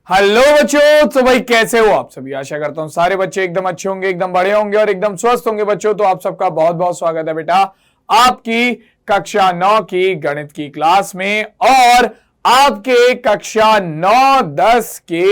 Hello बच्चों, तो भाई कैसे हो आप सभी। आशा करता हूं सारे बच्चे एकदम अच्छे होंगे, एकदम बढ़िया होंगे और एकदम स्वस्थ होंगे। बच्चों तो आप सबका बहुत बहुत स्वागत है बेटा आपकी कक्षा 9 की गणित की क्लास में और आपके कक्षा 9-10 के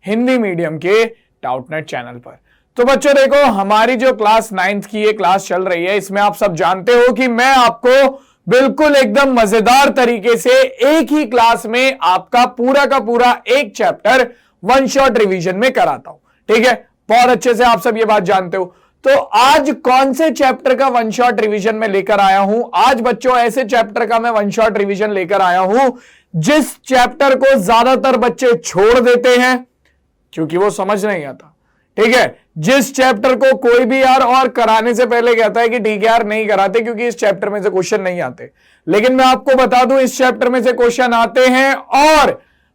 हिंदी मीडियम के डाउटनेट चैनल पर। तो बच्चों देखो, हमारी जो क्लास 9th की ये क्लास चल रही है, इसमें आप सब जानते हो कि मैं आपको बिल्कुल एकदम मजेदार तरीके से एक ही क्लास में आपका पूरा का पूरा एक चैप्टर वन शॉट रिवीजन में कराता हूं। ठीक है, बहुत अच्छे से आप सब ये बात जानते हो। तो आज कौन से चैप्टर का वन शॉट रिवीजन में लेकर आया हूं? आज बच्चों ऐसे चैप्टर का मैं वन शॉट रिवीजन लेकर आया हूं जिस चैप्टर को ज्यादातर बच्चे छोड़ देते हैं क्योंकि वो समझ नहीं आता। ठीक है, जिस चैप्टर को कोई भी यार और कराने से पहले कहता है कि ठीक है यार नहीं कराते क्योंकि इस चैप्टर में से क्वेश्चन नहीं आते, लेकिन मैं आपको बता दूं इस चैप्टर में से क्वेश्चन आते हैं और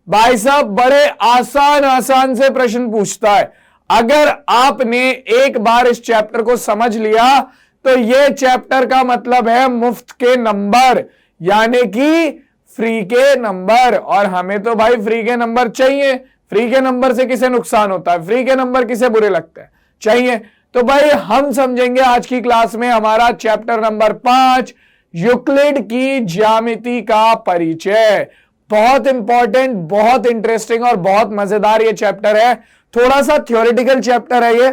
भाई साहब बड़े आसान आसान से प्रश्न पूछता है। अगर आपने एक बार इस चैप्टर को समझ लिया तो यह चैप्टर का मतलब है मुफ्त के नंबर, यानी कि फ्री के नंबर। और हमें तो भाई फ्री के नंबर चाहिए। फ्री के नंबर से किसे नुकसान होता है? फ्री के नंबर किसे बुरे लगते हैं? चाहिए। तो भाई हम समझेंगे आज की क्लास में हमारा चैप्टर नंबर 5 यूक्लिड की ज्यामिति का परिचय। बहुत इंपॉर्टेंट, बहुत इंटरेस्टिंग और बहुत मजेदार ये चैप्टर है। थोड़ा सा थ्योरेटिकल चैप्टर है ये।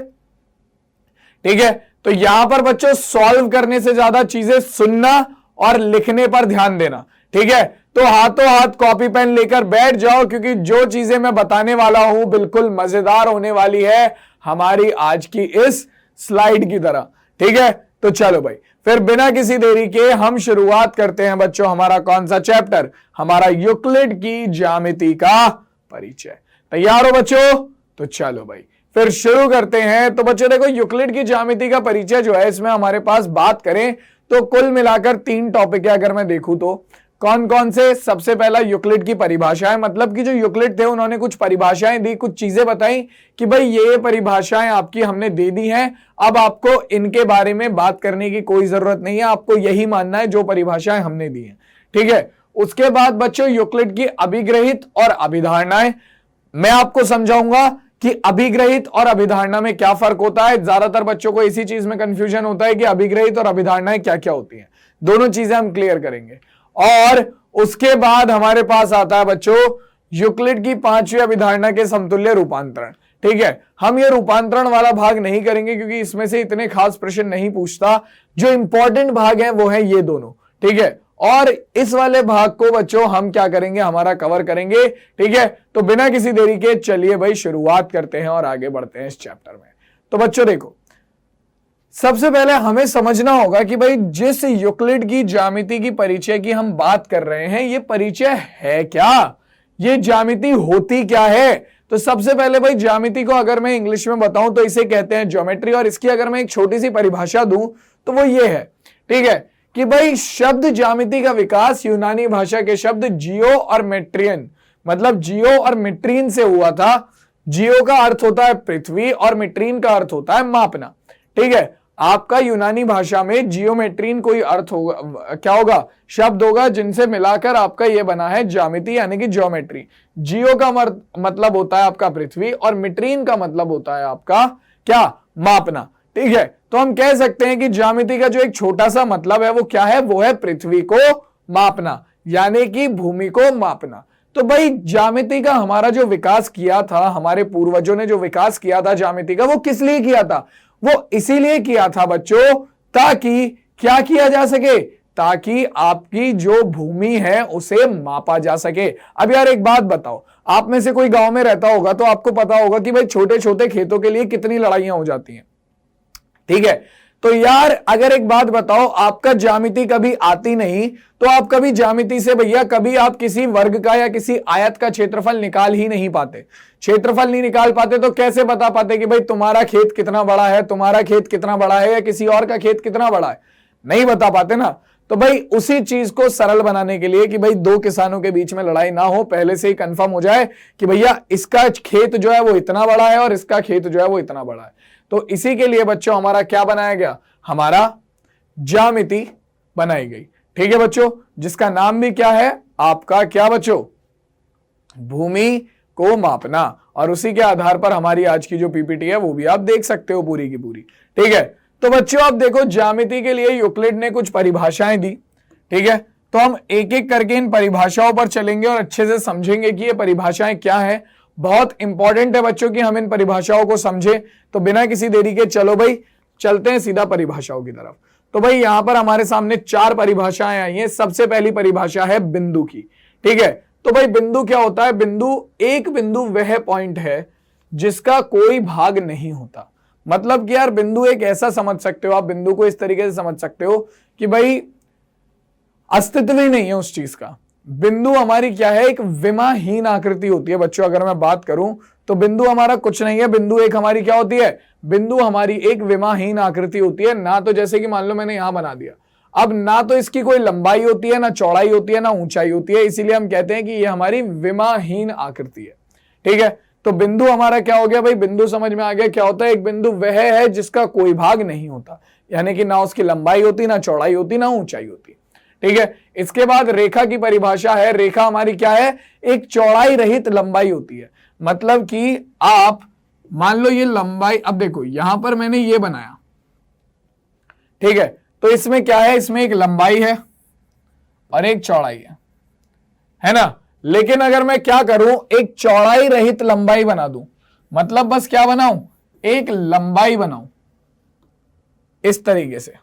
ठीक है, तो यहां पर बच्चों सॉल्व करने से ज्यादा चीजें सुनना और लिखने पर ध्यान देना। ठीक है, तो हाथों हाथ कॉपी पेन लेकर बैठ जाओ क्योंकि जो चीजें मैं बताने वाला हूं बिल्कुल मजेदार होने वाली है हमारी आज की इस स्लाइड की तरह। ठीक है, तो चलो भाई फिर बिना किसी देरी के हम शुरुआत करते हैं बच्चों। हमारा कौन सा चैप्टर? हमारा यूक्लिड की ज्यामिति का परिचय। तैयार हो बच्चों? तो चलो भाई फिर शुरू करते हैं। तो बच्चों देखो, यूक्लिड की ज्यामिति का परिचय जो है इसमें हमारे पास बात करें तो कुल मिलाकर 3 टॉपिक है। अगर मैं देखूं तो कौन कौन से? सबसे पहला यूक्लिड की परिभाषाएं, मतलब कि जो यूक्लिड थे उन्होंने कुछ परिभाषाएं दी, कुछ चीजें बताई कि भाई ये परिभाषाएं आपकी हमने दे दी हैं, अब आपको इनके बारे में बात करने की कोई जरूरत नहीं है, आपको यही मानना है जो परिभाषाएं हमने दी हैं। ठीक है, उसके बाद बच्चों यूक्लिड की अभिग्रहित और अभिधारणाएं मैं आपको समझाऊंगा कि अभिग्रहित और अभिधारणा में क्या फर्क होता है। ज्यादातर बच्चों को इसी चीज में कंफ्यूजन होता है कि अभिग्रहित और अभिधारणाएं क्या क्या होती हैं। दोनों चीजें हम क्लियर करेंगे। और उसके बाद हमारे पास आता है बच्चों यूक्लिड की 5वीं अभिधारणा के समतुल्य रूपांतरण। ठीक है, हम ये रूपांतरण वाला भाग नहीं करेंगे क्योंकि इसमें से इतने खास प्रश्न नहीं पूछता। जो इंपॉर्टेंट भाग है वो है ये दोनों। ठीक है, और इस वाले भाग को बच्चों हम क्या करेंगे, हमारा कवर करेंगे। ठीक है, तो बिना किसी देरी के चलिए भाई शुरुआत करते हैं और आगे बढ़ते हैं इस चैप्टर में। तो बच्चों देखो, सबसे पहले हमें समझना होगा कि भाई जिस यूक्लिड की ज्यामिति की परिचय की हम बात कर रहे हैं, ये परिचय है क्या, ये ज्यामिति होती क्या है। तो सबसे पहले भाई ज्यामिति को अगर मैं इंग्लिश में बताऊं तो इसे कहते हैं ज्योमेट्री, और इसकी अगर मैं एक छोटी सी परिभाषा दूं तो वो ये है। ठीक है, कि भाई शब्द ज्यामिति का विकास यूनानी भाषा के शब्द जियो और मेट्रियन, मतलब जियो और मेट्रीन से हुआ था। जियो का अर्थ होता है पृथ्वी और मेट्रीन का अर्थ होता है मापना। ठीक है, आपका यूनानी भाषा में जियोमेट्रीन कोई अर्थ होगा, क्या होगा, शब्द होगा जिनसे मिलाकर आपका ये बना है ज्यामिति यानी कि ज्योमेट्री। जियो का मतलब होता है आपका पृथ्वी और मेट्रीन का मतलब होता है आपका क्या, मापना। ठीक है, तो हम कह सकते हैं कि ज्यामिति का जो एक छोटा सा मतलब है वो क्या है, वो है पृथ्वी को मापना यानी कि भूमि को मापना। तो भाई ज्यामिति का हमारा जो विकास किया था, हमारे पूर्वजों ने जो विकास किया था ज्यामिति का, वो किस लिए किया था? वो इसीलिए किया था बच्चों ताकि क्या किया जा सके, ताकि आपकी जो भूमि है उसे मापा जा सके। अब यार एक बात बताओ, आप में से कोई गांव में रहता होगा तो आपको पता होगा कि भाई छोटे छोटे खेतों के लिए कितनी लड़ाइयां हो जाती हैं। ठीक है, तो यार अगर एक बात बताओ, आपका ज्यामिति कभी आती नहीं तो आप कभी ज्यामिति से भैया कभी आप किसी वर्ग का या किसी आयत का क्षेत्रफल निकाल ही नहीं पाते। क्षेत्रफल नहीं निकाल पाते तो कैसे बता पाते कि भाई तुम्हारा खेत कितना बड़ा है, तुम्हारा खेत कितना बड़ा है या किसी और का खेत कितना बड़ा है? नहीं बता पाते ना। तो भाई उसी चीज को सरल बनाने के लिए कि भाई दो किसानों के बीच में लड़ाई ना हो, पहले से ही कंफर्म हो जाए कि भैया इसका खेत जो है वो इतना बड़ा है और इसका खेत जो है वो इतना बड़ा है, तो इसी के लिए बच्चों हमारा क्या बनाया गया, हमारा ज्यामिति बनाई गई। ठीक है बच्चों, जिसका नाम भी क्या है आपका, क्या बच्चों, भूमि को मापना, और उसी के आधार पर हमारी आज की जो पीपीटी है वो भी आप देख सकते हो पूरी की पूरी। ठीक है, तो बच्चों आप देखो ज्यामिति के लिए यूक्लिड ने कुछ परिभाषाएं दी। ठीक है, तो हम एक एक करके इन परिभाषाओं पर चलेंगे और अच्छे से समझेंगे कि ये परिभाषाएं क्या है। बहुत इंपॉर्टेंट है बच्चों कि हम इन परिभाषाओं को समझें। तो बिना किसी देरी के चलो भाई चलते हैं सीधा परिभाषाओं की तरफ। तो भाई यहां पर हमारे सामने 4 परिभाषाएं आई हैं। सबसे पहली परिभाषा है बिंदु की। ठीक है, तो भाई बिंदु क्या होता है? एक बिंदु वह पॉइंट है जिसका कोई भाग नहीं होता। मतलब कि यार बिंदु एक ऐसा समझ सकते हो आप, बिंदु को इस तरीके से समझ सकते हो कि भाई अस्तित्व ही नहीं है उस चीज का। बिंदु हमारी क्या है? एक विमाहीन आकृति होती है बच्चों। अगर मैं बात करूं तो बिंदु हमारा कुछ नहीं है। बिंदु एक हमारी क्या होती है? बिंदु हमारी एक विमाहीन आकृति होती है। ना तो जैसे कि मान लो मैंने यहां बना दिया, अब ना तो इसकी कोई लंबाई होती है, ना चौड़ाई होती है, ना ऊंचाई होती है, इसीलिए हम कहते हैं कि ये हमारी विमाहीन आकृति है। ठीक है, तो बिंदु हमारा क्या हो गया भाई? बिंदु समझ में आ गया क्या होता है? एक बिंदु वह है जिसका कोई भाग नहीं होता, यानी कि ना उसकी लंबाई होती, ना चौड़ाई होती, ना ऊंचाई होती। ठीक है, इसके बाद रेखा की परिभाषा है। रेखा हमारी क्या है? एक चौड़ाई रहित लंबाई होती है। मतलब कि आप मान लो ये लंबाई, अब देखो यहां पर मैंने ये बनाया, ठीक है, तो इसमें क्या है? इसमें एक लंबाई है और एक चौड़ाई है ना। लेकिन अगर मैं क्या करूं, एक चौड़ाई रहित लंबाई बना दूं, मतलब बस क्या बनाऊं? एक लंबाई बनाऊं इस तरीके से।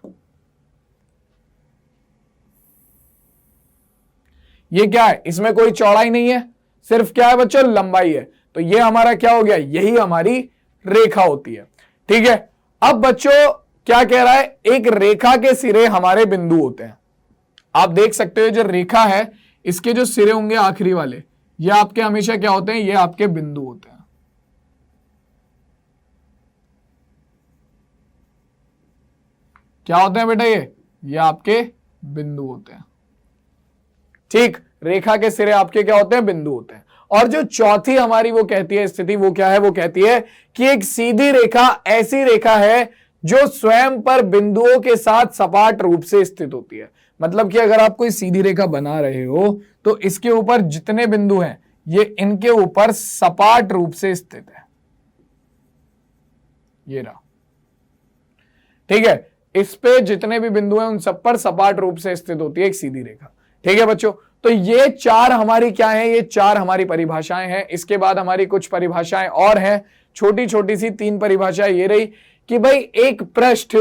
ये क्या है? इसमें कोई चौड़ाई नहीं है, सिर्फ क्या है बच्चों? लंबाई है। तो ये हमारा क्या हो गया? यही हमारी रेखा होती है। ठीक है, अब बच्चों क्या कह रहा है? एक रेखा के सिरे हमारे बिंदु होते हैं। आप देख सकते हो जो रेखा है इसके जो सिरे होंगे आखिरी वाले, ये आपके हमेशा क्या होते हैं? ये आपके बिंदु होते हैं। क्या होते हैं बेटा? ये आपके बिंदु होते हैं। ठीक, रेखा के सिरे आपके क्या होते हैं? बिंदु होते हैं। और जो चौथी हमारी वो कहती है स्थिति, वो क्या है? वो कहती है कि एक सीधी रेखा ऐसी रेखा है जो स्वयं पर बिंदुओं के साथ सपाट रूप से स्थित होती है। मतलब कि अगर आप कोई सीधी रेखा बना रहे हो तो इसके ऊपर जितने बिंदु हैं ये इनके ऊपर सपाट रूप से स्थित है। ये रहा, ठीक है, इस पे जितने भी बिंदु हैं उन सब पर सपाट रूप से स्थित होती है एक सीधी रेखा। ठीक है बच्चों, तो ये 4 हमारी क्या है? ये 4 हमारी परिभाषाएं हैं। इसके बाद हमारी कुछ परिभाषाएं और हैं, छोटी छोटी सी 3 परिभाषाएं ये रही कि भाई एक पृष्ठ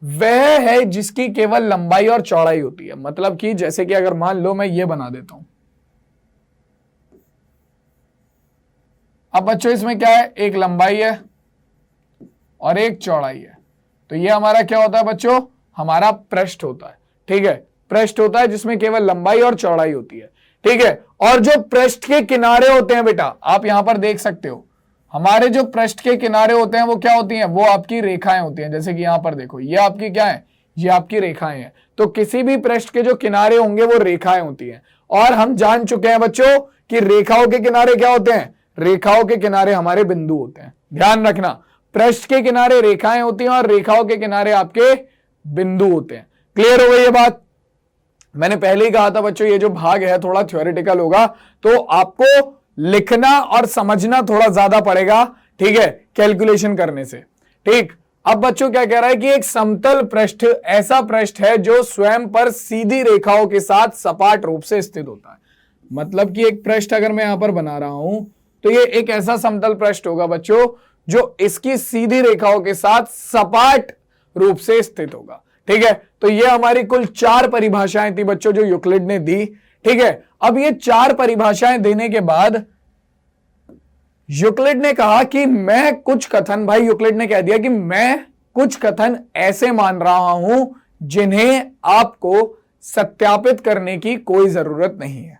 वह है जिसकी केवल लंबाई और चौड़ाई होती है। मतलब कि जैसे कि अगर मान लो मैं ये बना देता हूं, अब बच्चों इसमें क्या है? एक लंबाई है और एक चौड़ाई है। तो ये हमारा क्या होता है बच्चों? हमारा पृष्ठ होता है। ठीक है, पृष्ठ होता है जिसमें केवल लंबाई और चौड़ाई होती है। ठीक है, और जो पृष्ठ के किनारे होते हैं बेटा, आप यहां पर देख सकते हो, हमारे जो पृष्ठ के किनारे होते हैं वो क्या होती हैं? वो आपकी रेखाएं होती हैं। जैसे कि यहां पर देखो, ये आपकी क्या है? ये आपकी रेखाएं हैं। तो किसी भी पृष्ठ के जो किनारे होंगे वो रेखाएं होती हैं। और हम जान चुके हैं बच्चों कि रेखाओं के किनारे क्या होते हैं? रेखाओं के किनारे हमारे बिंदु होते हैं। ध्यान रखना, पृष्ठ के किनारे रेखाएं होती हैं और रेखाओं के किनारे आपके बिंदु होते हैं। क्लियर हो गई ये बात? मैंने पहले ही कहा था बच्चों ये जो भाग है थोड़ा थ्योरेटिकल होगा, तो आपको लिखना और समझना थोड़ा ज्यादा पड़ेगा। ठीक है, कैलकुलेशन करने से। ठीक, अब बच्चों क्या कह रहा है कि एक समतल पृष्ठ ऐसा पृष्ठ है जो स्वयं पर सीधी रेखाओं के साथ सपाट रूप से स्थित होता है। मतलब कि एक पृष्ठ अगर मैं यहां पर बना रहा हूं तो ये एक ऐसा समतल पृष्ठ होगा बच्चों जो इसकी सीधी रेखाओं के साथ सपाट रूप से स्थित होगा। ठीक है, तो ये हमारी कुल 4 परिभाषाएं थी बच्चों जो यूक्लिड ने दी। ठीक है, अब ये 4 परिभाषाएं देने के बाद यूक्लिड ने कहा कि मैं कुछ कथन, भाई यूक्लिड ने कह दिया कि मैं कुछ कथन ऐसे मान रहा हूं जिन्हें आपको सत्यापित करने की कोई जरूरत नहीं है।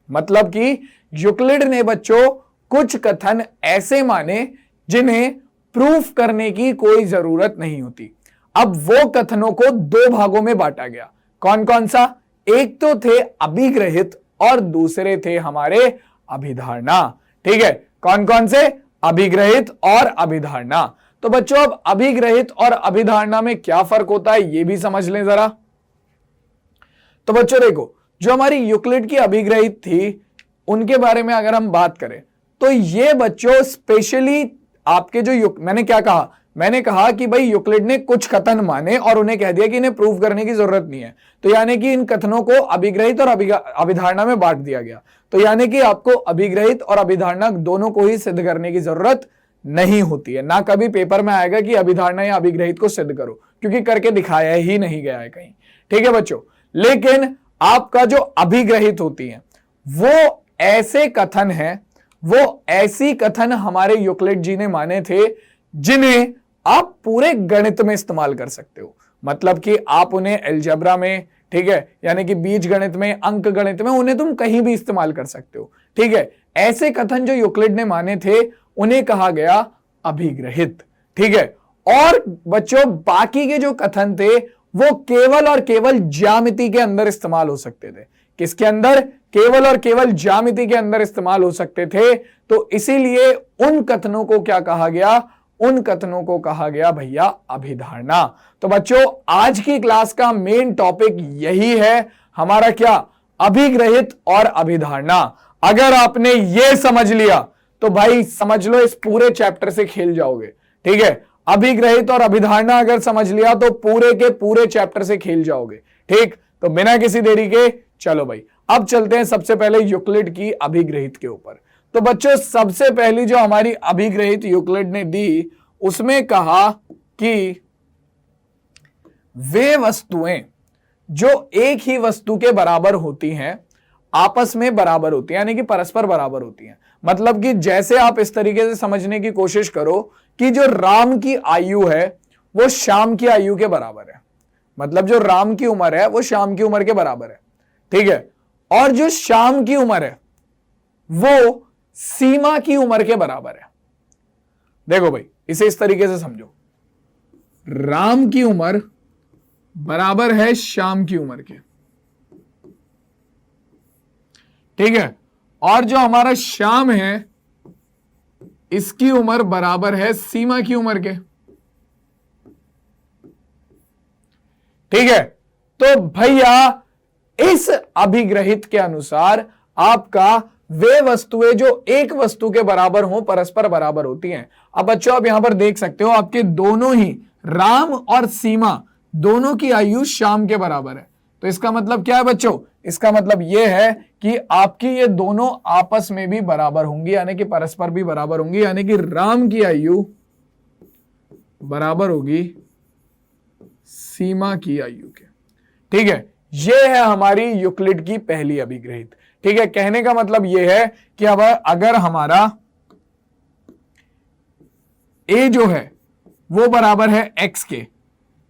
मतलब कि यूक्लिड ने बच्चों कुछ कथन ऐसे माने जिन्हें प्रूफ करने की कोई जरूरत नहीं होती। अब वो कथनों को 2 भागों में बांटा गया। कौन कौन सा? एक तो थे अभिग्रहित और दूसरे थे हमारे अभिधारणा। ठीक है, कौन कौन से? अभिग्रहित और अभिधारणा। तो बच्चों अब अभिग्रहित और अभिधारणा में क्या फर्क होता है ये भी समझ लें जरा। तो बच्चों देखो, जो हमारी यूक्लिड की अभिग्रहित थी उनके बारे में अगर हम बात करें तो ये बच्चों स्पेशली आपके जो मैंने कहा कि भाई यूक्लिड ने कुछ कथन माने और उन्हें कह दिया कि इन्हें प्रूव करने की जरूरत नहीं है, तो यानी कि इन कथनों को अभिग्रहित और अभिधारणा में बांट दिया गया। तो यानी कि आपको अभिग्रहित और अभिधारणा दोनों को ही सिद्ध करने की जरूरत नहीं होती है। ना कभी पेपर में आएगा कि अभिधारणा या अभिग्रहित को सिद्ध करो, क्योंकि करके दिखाया ही नहीं गया है कहीं। ठीक है बच्चों, लेकिन आपका जो अभिग्रहित होती है वो ऐसे कथन है, वो ऐसी कथन हमारे यूक्लिड जी ने माने थे जिन्हें आप पूरे गणित में इस्तेमाल कर सकते हो। मतलब कि आप उन्हें अलजेब्रा में, ठीक है, यानी कि बीज गणित में, अंक गणित में, उन्हें तुम कहीं भी इस्तेमाल कर सकते हो। ठीक है, ऐसे कथन जो यूक्लिड ने माने थे उन्हें कहा गया अभिग्रहित। ठीक है, और बच्चों बाकी के जो कथन थे वो केवल और केवल ज्यामिति के अंदर इस्तेमाल हो सकते थे। किसके अंदर? केवल और केवल ज्यामिति के अंदर इस्तेमाल हो सकते थे। तो इसीलिए उन कथनों को क्या कहा गया? उन कथनों को कहा गया भैया अभिधारणा। तो बच्चों आज की क्लास का मेन टॉपिक यही है हमारा, क्या? अभिग्रहित और अभिधारणा। अगर आपने ये समझ लिया तो भाई समझ लो इस पूरे चैप्टर से खेल जाओगे। ठीक है, अभिग्रहित और अभिधारणा अगर समझ लिया तो पूरे के पूरे चैप्टर से खेल जाओगे। ठीक, तो बिना किसी देरी के चलो भाई अब चलते हैं सबसे पहले यूक्लिड की अभिग्रहित के ऊपर। तो बच्चों सबसे पहली जो हमारी अभिग्रहित यूक्लिड ने दी उसमें कहा कि वे वस्तुएं जो एक ही वस्तु के बराबर होती हैं आपस में बराबर होती है, यानी कि परस्पर बराबर होती हैं। मतलब कि जैसे आप इस तरीके से समझने की कोशिश करो कि जो राम की आयु है वो श्याम की आयु के बराबर है। मतलब जो राम की उम्र है वो श्याम की उम्र के बराबर है। ठीक है, और जो श्याम की उम्र है वो सीमा की उम्र के बराबर है। देखो भाई इसे इस तरीके से समझो, राम की उम्र बराबर है श्याम की उम्र के। ठीक है, और जो हमारा श्याम है इसकी उम्र बराबर है सीमा की उम्र के। ठीक है, तो भैया इस अभिग्रहित के अनुसार आपका वे वस्तुएं जो एक वस्तु के बराबर हो परस्पर बराबर होती हैं। अब बच्चों आप यहां पर देख सकते हो आपके दोनों ही राम और सीमा दोनों की आयु श्याम के बराबर है। तो इसका मतलब क्या है बच्चों? इसका मतलब यह है कि आपकी ये दोनों आपस में भी बराबर होंगी, यानी कि परस्पर भी बराबर होंगी, यानी कि राम की आयु बराबर होगी सीमा की आयु के। ठीक है, ये है हमारी यूक्लिड की पहली अभिग्रहित। ठीक है, कहने का मतलब यह है कि अब अगर हमारा a जो है वो बराबर है x के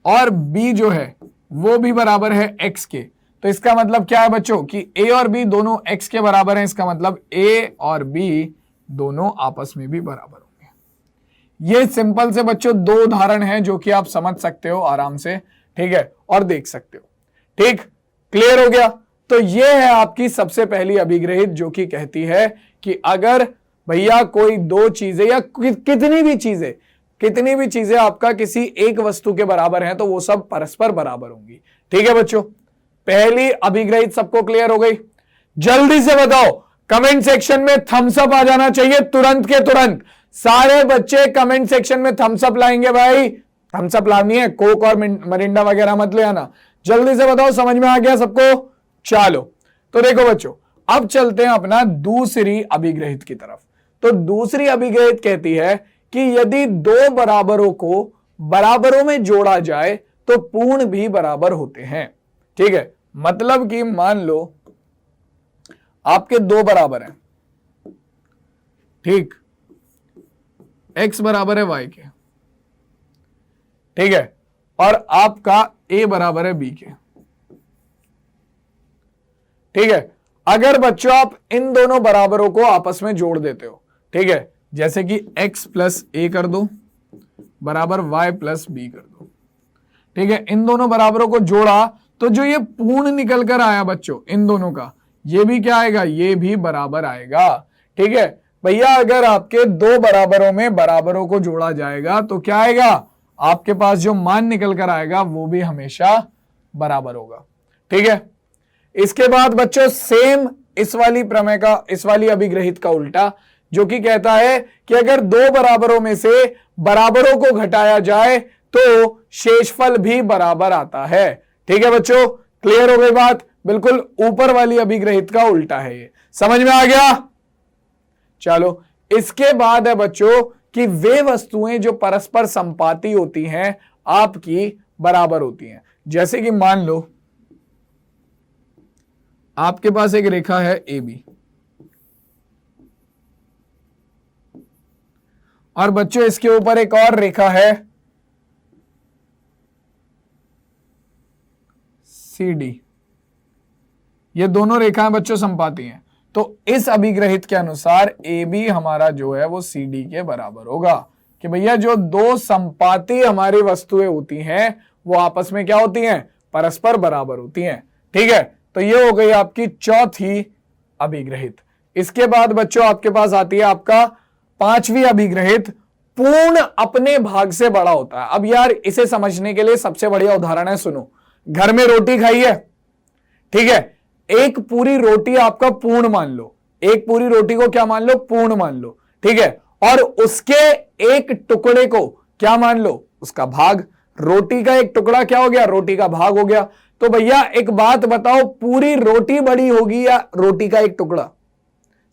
और b जो है वो भी बराबर है x के, तो इसका मतलब क्या है बच्चों कि a और b दोनों x के बराबर हैं। इसका मतलब a और b दोनों आपस में भी बराबर होंगे। ये सिंपल से बच्चों दो उदाहरण हैं जो कि आप समझ सकते हो आराम से। ठीक है, और देख सकते हो। ठीक, क्लियर हो गया? तो ये है आपकी सबसे पहली अभिग्रहित जो कि कहती है कि अगर भैया कोई दो चीजें या कितनी भी चीजें आपका किसी एक वस्तु के बराबर हैं तो वो सब परस्पर बराबर होंगी। ठीक है बच्चों, पहली अभिग्रहित सबको क्लियर हो गई? जल्दी से बताओ, कमेंट सेक्शन में थम्स अप आ जाना चाहिए तुरंत के तुरंत। सारे बच्चे कमेंट सेक्शन में थम्स अप लाएंगे भाई। थम्स अप लानी है, कोक और मरिंडा वगैरह मत ले आना। जल्दी से बताओ, समझ में आ गया सबको? चलो तो देखो बच्चों अब चलते हैं अपना दूसरी अभिग्रहित की तरफ। तो दूसरी अभिग्रहित कहती है कि यदि दो बराबरों को बराबरों में जोड़ा जाए तो पूर्ण भी बराबर होते हैं। ठीक है, मतलब कि मान लो आपके दो बराबर हैं। ठीक, x बराबर है y के। ठीक है, और आपका a बराबर है b के। ठीक है, अगर बच्चों आप इन दोनों बराबरों को आपस में जोड़ देते हो, ठीक है, जैसे कि x प्लस a कर दो बराबर y प्लस b कर दो। ठीक है, इन दोनों बराबरों को जोड़ा तो जो ये पूर्ण निकल कर आया बच्चों इन दोनों का, ये भी क्या आएगा? ये भी बराबर आएगा। ठीक है भैया, अगर आपके दो बराबरों में बराबरों को जोड़ा जाएगा तो क्या आएगा? आपके पास जो मान निकल कर आएगा वो भी हमेशा बराबर होगा। ठीक है, इसके बाद बच्चों सेम इस वाली प्रमेय का, इस वाली अभिग्रहित का उल्टा, जो कि कहता है कि अगर दो बराबरों में से बराबरों को घटाया जाए तो शेषफल भी बराबर आता है। ठीक है बच्चों, क्लियर हो गई बात? बिल्कुल ऊपर वाली अभिग्रहित का उल्टा है ये, समझ में आ गया? चलो, इसके बाद है बच्चों कि वे वस्तुएं जो परस्पर संपाती होती हैं आपकी बराबर होती हैं। जैसे कि मान लो आपके पास एक रेखा है ए बी, और बच्चों इसके ऊपर एक और रेखा है सी डी। ये दोनों रेखाएं बच्चों संपाती हैं, तो इस अभिग्रहित के अनुसार ए बी हमारा जो है वो सी डी के बराबर होगा। कि भैया जो दो संपाती हमारी वस्तुएं होती हैं वो आपस में क्या होती हैं? परस्पर बराबर होती हैं। ठीक है, तो ये हो गई आपकी चौथी अभिग्रहित। इसके बाद बच्चों आपके पास आती है आपका पांचवी अभिग्रहित, पूर्ण अपने भाग से बड़ा होता है। अब यार इसे समझने के लिए सबसे बढ़िया उदाहरण है, सुनो। घर में रोटी खाई है, ठीक है, एक पूरी रोटी आपका पूर्ण मान लो, एक पूरी रोटी को क्या मान लो? पूर्ण मान लो। ठीक है, और उसके एक टुकड़े को क्या मान लो? उसका भाग। रोटी का एक टुकड़ा क्या हो गया? रोटी का भाग हो गया। तो भैया एक बात बताओ, पूरी रोटी बड़ी होगी या रोटी का एक टुकड़ा?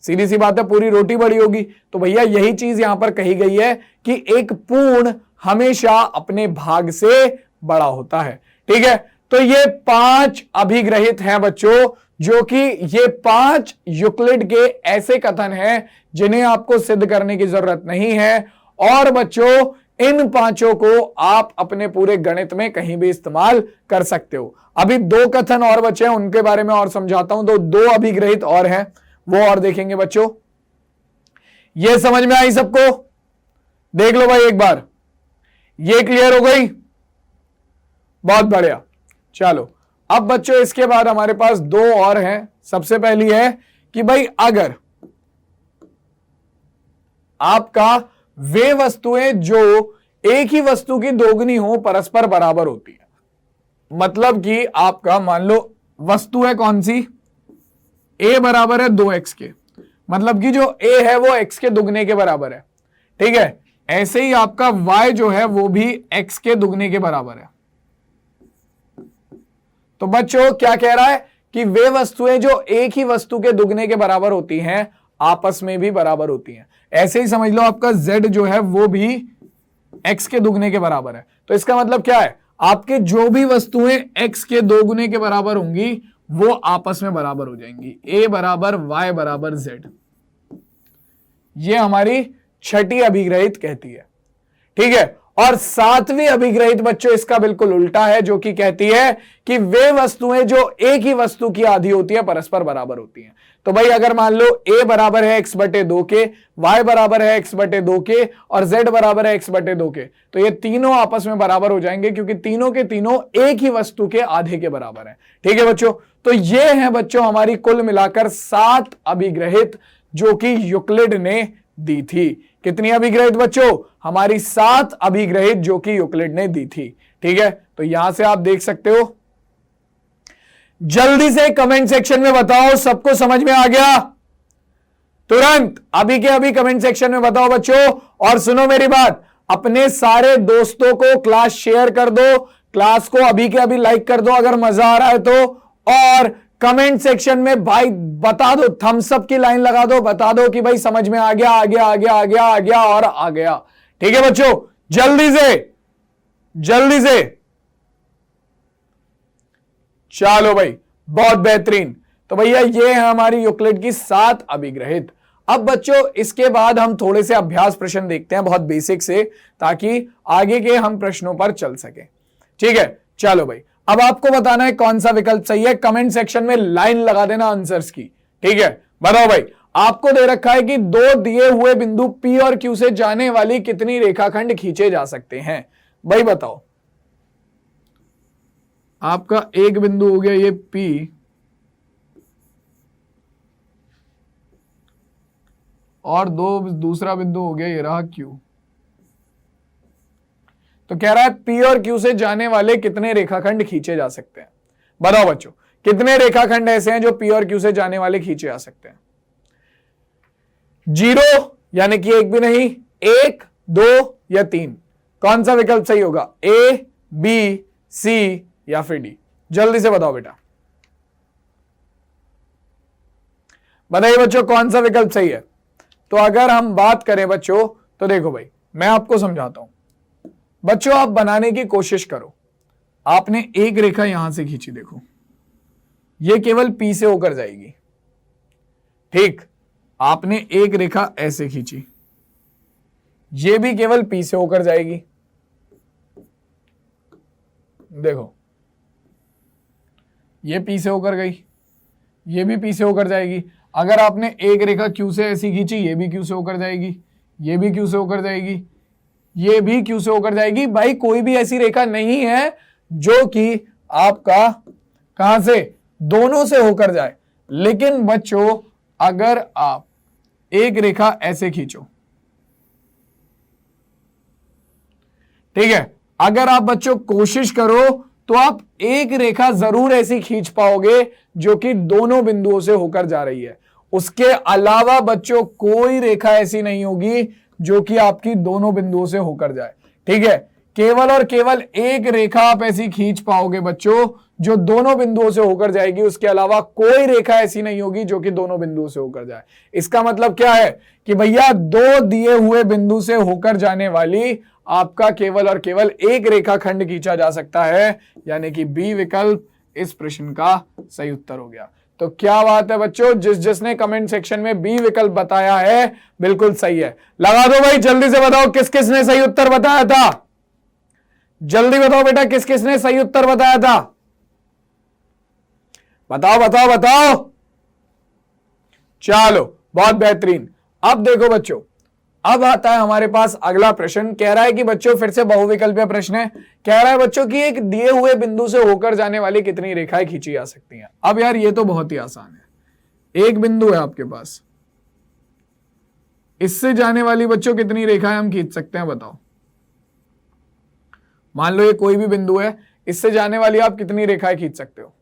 सीधी सी बात है, पूरी रोटी बड़ी होगी। तो भैया यही चीज यहां पर कही गई है कि एक पूर्ण हमेशा अपने भाग से बड़ा होता है। ठीक है, तो ये पांच अभिग्रहित हैं बच्चों, जो कि ये पांच यूक्लिड के ऐसे कथन हैं जिन्हें आपको सिद्ध करने की जरूरत नहीं है। और बच्चों इन पांचों को आप अपने पूरे गणित में कहीं भी इस्तेमाल कर सकते हो। अभी दो कथन और बचे हैं, उनके बारे में और समझाता हूं। तो दो अभिग्रहित और हैं, वो और देखेंगे बच्चों। ये समझ में आई सबको? देख लो भाई एक बार, ये क्लियर हो गई? बहुत बढ़िया। चलो अब बच्चों इसके बाद हमारे पास दो और हैं। सबसे पहली है कि भाई अगर आपका वे वस्तुएं जो एक ही वस्तु की दोगुनी हो परस्पर बराबर होती है। मतलब कि आपका मान लो वस्तु है कौन सी? a बराबर है 2x के, मतलब कि जो a है वो x के दुगने के बराबर है। ठीक है, ऐसे ही आपका y जो है वो भी x के दुगने के बराबर है। तो बच्चों क्या कह रहा है कि वे वस्तुएं जो एक ही वस्तु के दुगने के बराबर होती हैं आपस में भी बराबर होती हैं। ऐसे ही समझ लो आपका z जो है वो भी x के दुगने के बराबर है। तो इसका मतलब क्या है? आपके जो भी वस्तुएं x के दोगुने के बराबर होंगी वो आपस में बराबर हो जाएंगी। a बराबर y बराबर z। ये हमारी छठी अभिग्रहित कहती है। ठीक है, और सातवीं अभिग्रहित बच्चों इसका बिल्कुल उल्टा है, जो कि कहती है कि वे वस्तुएं जो एक ही वस्तु की आधी होती है परस्पर बराबर होती हैं। तो भाई अगर मान लो a बराबर है x बटे 2 के, y बराबर है x बटे 2 के और z बराबर है x बटे 2 के, तो ये तीनों आपस में बराबर हो जाएंगे क्योंकि तीनों के तीनों एक ही वस्तु के आधे के बराबर है। ठीक है बच्चों, तो ये है बच्चों हमारी कुल मिलाकर 7 अभिग्रहित जो कि यूक्लिड ने दी थी। कितनी अभिग्रहित बच्चों? हमारी 7 अभिग्रहित जो कि यूक्लिड ने दी थी। ठीक है, तो यहां से आप देख सकते हो। जल्दी से कमेंट सेक्शन में बताओ सबको समझ में आ गया? तुरंत अभी के अभी कमेंट सेक्शन में बताओ बच्चों। और सुनो मेरी बात, अपने सारे दोस्तों को क्लास शेयर कर दो, क्लास को अभी के अभी लाइक कर दो अगर मजा आ रहा है तो, और कमेंट सेक्शन में भाई बता दो, थम्स अप की लाइन लगा दो, बता दो कि भाई समझ में आ गया, आ गया, आ गया, आ गया, आ गया और आ गया। ठीक है बच्चों, जल्दी से जल्दी से। चलो भाई, बहुत बेहतरीन। तो भैया ये है हमारी यूक्लिड की 7 अभिग्रहित। अब बच्चों इसके बाद हम थोड़े से अभ्यास प्रश्न देखते हैं बहुत बेसिक से, ताकि आगे के हम प्रश्नों पर चल सके। ठीक है, चलो भाई, अब आपको बताना है कौन सा विकल्प सही है। कमेंट सेक्शन में लाइन लगा देना आंसर्स की। ठीक है, बताओ भाई। आपको दे रखा है कि दो दिए हुए बिंदु P और Q से जाने वाली कितनी रेखाखंड खींचे जा सकते हैं? भाई बताओ। आपका एक बिंदु हो गया ये P, और दूसरा बिंदु हो गया ये रहा Q। तो कह रहा है P और Q से जाने वाले कितने रेखाखंड खींचे जा सकते हैं? बताओ बच्चों, कितने रेखाखंड ऐसे हैं जो P और Q से जाने वाले खींचे जा सकते हैं? जीरो यानी कि एक भी नहीं, एक, दो या तीन, कौन सा विकल्प सही होगा? ए, बी, सी या फिर डी? जल्दी से बताओ बेटा, बताइए बच्चों कौन सा विकल्प सही है। तो अगर हम बात करें बच्चों, तो देखो भाई मैं आपको समझाता हूं। बच्चों आप बनाने की कोशिश करो। आपने एक रेखा यहां से खींची, देखो ये केवल पी से होकर जाएगी, ठीक। आपने एक रेखा ऐसे खींची, ये भी केवल पी से होकर जाएगी। देखो ये पी से होकर गई, ये भी पी से होकर जाएगी। अगर आपने एक रेखा क्यू से ऐसी खींची, ये भी क्यू से होकर जाएगी, ये भी क्यू से होकर जाएगी, ये भी क्यू से होकर जाएगी। भाई कोई भी ऐसी रेखा नहीं है जो कि आपका कहां से, दोनों से होकर जाए। लेकिन बच्चों अगर आप एक रेखा ऐसे खींचो, ठीक है, अगर आप बच्चों कोशिश करो तो आप एक रेखा जरूर ऐसी खींच पाओगे जो कि दोनों बिंदुओं से होकर जा रही है। उसके अलावा बच्चों कोई रेखा ऐसी नहीं होगी जो कि आपकी दोनों बिंदुओं से होकर जाए, ठीक है। केवल और केवल एक रेखा आप ऐसी खींच पाओगे बच्चों जो दोनों बिंदुओं से होकर जाएगी। उसके अलावा कोई रेखा ऐसी नहीं होगी जो कि दोनों बिंदुओं से होकर जाए। इसका मतलब क्या है कि भैया दो दिए हुए बिंदु से होकर जाने वाली आपका केवल और केवल एक रेखा खंड खींचा जा सकता है, यानी कि बी विकल्प इस प्रश्न का सही उत्तर हो गया। तो क्या बात है बच्चों, जिसने कमेंट सेक्शन में बी विकल्प बताया है बिल्कुल सही है। लगा दो भाई, जल्दी से बताओ किस किसने सही उत्तर बताया था। जल्दी बताओ बेटा किस किसने सही उत्तर बताया था, बताओ बताओ बताओ। चलो बहुत बेहतरीन। अब देखो बच्चों, अब आता है हमारे पास अगला प्रश्न। कह रहा है कि बच्चों फिर से बहुविकल्पीय प्रश्न है। कह रहा है बच्चों कि एक दिए हुए बिंदु से होकर जाने वाली कितनी रेखाएं खींची जा सकती हैं। अब यार ये तो बहुत ही आसान है। एक बिंदु है आपके पास, इससे जाने वाली बच्चों कितनी रेखाएं हम खींच सकते हैं, बताओ। मान लो ये कोई भी बिंदु है, इससे जाने वाली आप कितनी रेखाएं खींच सकते हो।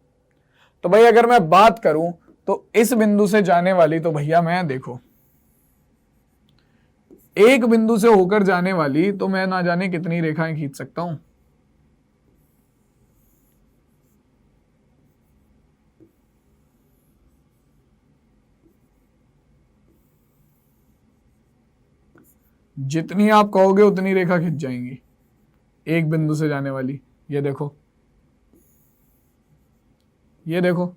तो भाई अगर मैं बात करूं तो इस बिंदु से जाने वाली, तो भैया मैं देखो एक बिंदु से होकर जाने वाली, तो मैं ना जाने कितनी रेखाएं खींच सकता हूं। जितनी आप कहोगे उतनी रेखा खींच जाएंगी एक बिंदु से जाने वाली। ये देखो, ये देखो,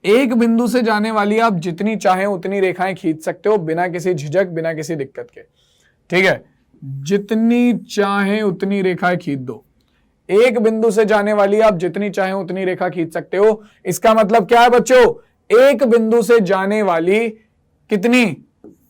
एक बिंदु से जाने वाली आप जितनी चाहें उतनी रेखाएं खींच सकते हो, बिना किसी झिझक, बिना किसी दिक्कत के, ठीक है। जितनी चाहें उतनी रेखाएं खींच दो। एक बिंदु से जाने वाली आप जितनी चाहें उतनी रेखा खींच सकते हो। इसका मतलब क्या है बच्चों, एक बिंदु से जाने वाली कितनी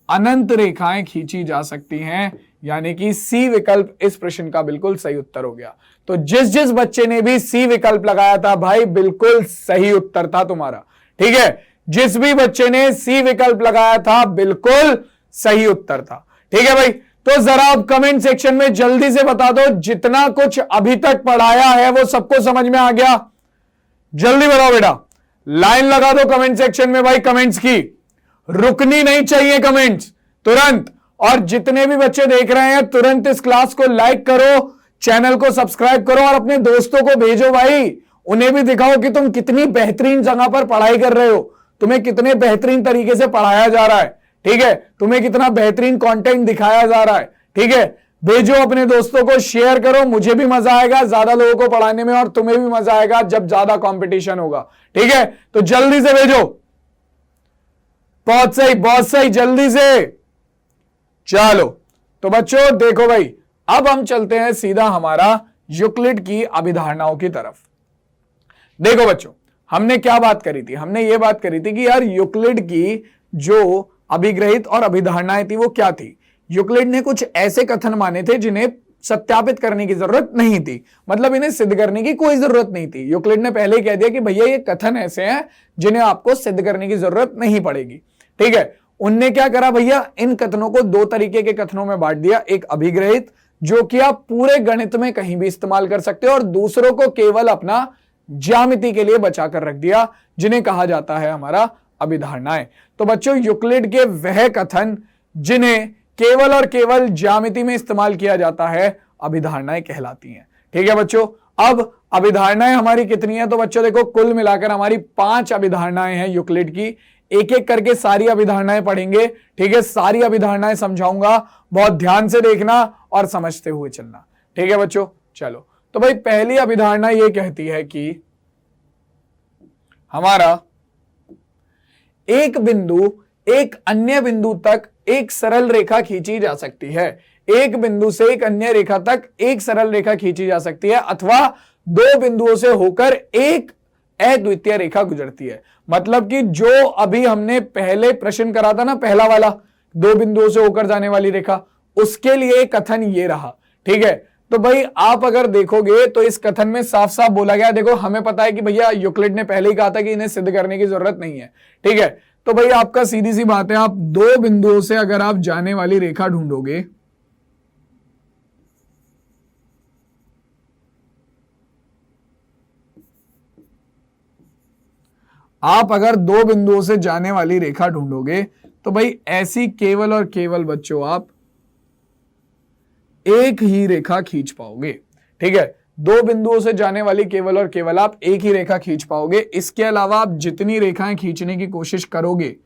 अनंत रेखाएं खींची जा सकती हैं, यानी कि सी विकल्प इस प्रश्न का बिल्कुल सही उत्तर हो गया। तो जिस जिस बच्चे ने भी सी विकल्प लगाया था भाई बिल्कुल सही उत्तर था तुम्हारा, ठीक है। जिस भी बच्चे ने सी विकल्प लगाया था बिल्कुल सही उत्तर था, ठीक है भाई। तो जरा आप कमेंट सेक्शन में जल्दी से बता दो, जितना कुछ अभी तक पढ़ाया है वो सबको समझ में आ गया? जल्दी बताओ बेटा, लाइन लगा दो कमेंट सेक्शन में भाई। कमेंट्स की रुकनी नहीं चाहिए, कमेंट्स तुरंत। और जितने भी बच्चे देख रहे हैं तुरंत इस क्लास को लाइक करो, चैनल को सब्सक्राइब करो और अपने दोस्तों को भेजो भाई। उन्हें भी दिखाओ कि तुम कितनी बेहतरीन जगह पर पढ़ाई कर रहे हो, तुम्हें कितने बेहतरीन तरीके से पढ़ाया जा रहा है, ठीक है। तुम्हें कितना बेहतरीन कंटेंट दिखाया जा रहा है, ठीक है। भेजो अपने दोस्तों को, शेयर करो, मुझे भी मजा आएगा ज्यादा लोगों को पढ़ाने में और तुम्हें भी मजा आएगा जब ज्यादा कंपटीशन होगा, ठीक है। तो जल्दी से भेजो, बहुत सही, जल्दी से। चलो तो बच्चों देखो भाई, अब हम चलते हैं सीधा हमारा यूक्लिड की अभिधारणाओं की तरफ। देखो बच्चों, हमने क्या बात करी थी, हमने ये बात करी थी कि यार यूक्लिड की जो अभिग्रहित और अभिधारणाएं थी वो क्या थी। यूक्लिड ने कुछ ऐसे कथन माने थे जिन्हें सत्यापित करने की जरूरत नहीं थी, मतलब इन्हें सिद्ध करने की कोई जरूरत नहीं थी। यूक्लिड ने पहले ही कह दिया कि भैया ये कथन ऐसे हैं जिन्हें आपको सिद्ध करने की जरूरत नहीं पड़ेगी, ठीक है। उनने क्या करा भैया, इन कथनों को दो तरीके के कथनों में बांट दिया। एक अभिग्रहित जो कि आप पूरे गणित में कहीं भी इस्तेमाल कर सकते हो, और दूसरों को केवल अपना ज्यामिति के लिए बचाकर रख दिया, जिन्हें कहा जाता है हमारा अभिधारणाएं। तो बच्चों यूक्लिड के वह कथन जिन्हें केवल और केवल ज्यामिति में इस्तेमाल किया जाता है, अभिधारणाएं कहलाती हैं। ठीक है बच्चों, अब अभिधारणाएं हमारी कितनी है? तो बच्चों देखो, कुल मिलाकर हमारी 5 अभिधारणाएं हैं यूक्लिड की। एक एक करके सारी अभिधारणाएं पढ़ेंगे। ठीक है, सारी अभिधारणाएं समझाऊंगा, बहुत ध्यान से देखना और समझते हुए चलना। ठीक है बच्चों, चलो। तो भाई पहली अभिधारणा ये कहती है कि हमारा एक बिंदु एक अन्य बिंदु तक एक सरल रेखा खींची जा सकती है। एक बिंदु से एक अन्य रेखा तक एक सरल रेखा खींची जा सकती है, अथवा दो बिंदुओं से होकर एक अद्वितीय रेखा गुजरती है। मतलब कि जो अभी हमने पहले प्रश्न करा था ना, पहला वाला, दो बिंदुओं से होकर जाने वाली रेखा, उसके लिए कथन ये रहा। ठीक है, तो भाई आप अगर देखोगे तो इस कथन में साफ साफ बोला गया, देखो हमें पता है कि भैया यूक्लिड ने पहले ही कहा था कि इन्हें सिद्ध करने की जरूरत नहीं है। ठीक है, तो भाई आपका सीधी सी बात है, आप दो बिंदुओं से अगर आप जाने वाली रेखा ढूंढोगे, आप अगर दो बिंदुओं से जाने वाली रेखा ढूंढोगे तो भाई ऐसी केवल और केवल बच्चों आप एक ही रेखा खींच पाओगे। ठीक है, दो बिंदुओं से जाने वाली केवल और केवल आप एक ही रेखा खींच पाओगे। इसके अलावा आप जितनी रेखाएं खींचने की कोशिश करोगे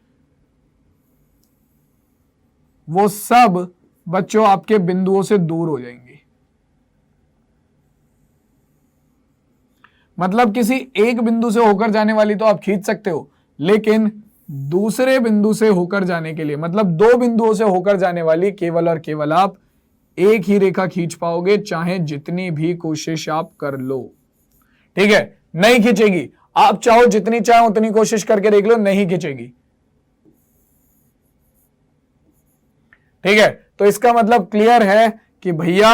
वो सब बच्चों आपके बिंदुओं से दूर हो जाएंगी। मतलब किसी एक बिंदु से होकर जाने वाली तो आप खींच सकते हो, लेकिन दूसरे बिंदु से होकर जाने के लिए, मतलब दो बिंदुओं से होकर जाने वाली केवल और केवल आप एक ही रेखा खींच पाओगे, चाहे जितनी भी कोशिश आप कर लो। ठीक है, नहीं खींचेगी। आप चाहो जितनी चाहो उतनी कोशिश करके देख लो, नहीं खींचेगी। ठीक है, तो इसका मतलब क्लियर है कि भैया